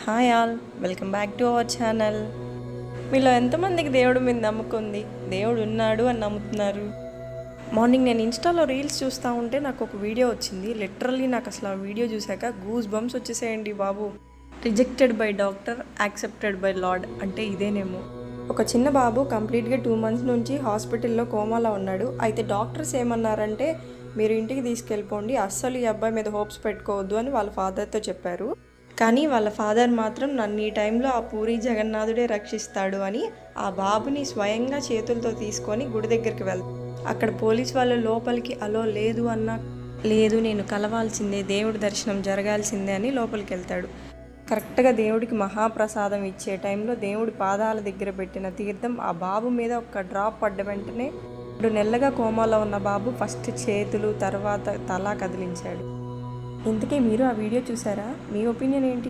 Hi all, welcome back to our channel. మీలో ఎంతమందికి దేవుడి మీద నమ్మకం ఉంది? దేవుడు ఉన్నాడు అని నమ్ముతున్నారు? మార్నింగ్ నేను ఇన్స్టాలో రీల్స్ చూస్తూ ఉంటే నాకు ఒక వీడియో వచ్చింది. లిటరల్లీ నాకు అసలు ఆ వీడియో చూశాక గూస్ బంప్స్ వచ్చేసేయండి బాబు. Rejected by doctor, accepted by lord అంటే ఇదేనేమో. ఒక చిన్న బాబు కంప్లీట్గా 2 months నుంచి హాస్పిటల్లో కోమాలో ఉన్నాడు. అయితే డాక్టర్స్ ఏమన్నారంటే, మీరు ఇంటికి తీసుకెళ్ళిపోండి, అస్సలు ఈ అబ్బాయి మీద హోప్స్ పెట్టుకోవద్దు అని వాళ్ళ ఫాదర్తో చెప్పారు. కానీ వాళ్ళ ఫాదర్ మాత్రం నన్ను ఈ టైంలో ఆ పూరి జగన్నాథుడే రక్షిస్తాడు అని ఆ బాబుని స్వయంగా చేతులతో తీసుకొని గుడి దగ్గరికి వెళ్తాడు. అక్కడ పోలీస్ వాళ్ళు లోపలికి అలో లేదు అన్నా, లేదు నేను కలవాల్సిందే, దేవుడి దర్శనం జరగాల్సిందే అని లోపలికి వెళ్తాడు. కరెక్ట్గా దేవుడికి మహాప్రసాదం ఇచ్చే టైంలో దేవుడి పాదాల దగ్గర పెట్టిన తీర్థం ఆ బాబు మీద ఒక డ్రాప్ పడ్డ వెంటనే 2 నెలలుగా కోమాలో ఉన్న బాబు ఫస్ట్ చేతులు, తర్వాత తల కదిలించాడు. ఇంతకీ మీరు ఆ వీడియో చూసారా? మీ ఒపీనియన్ ఏంటి?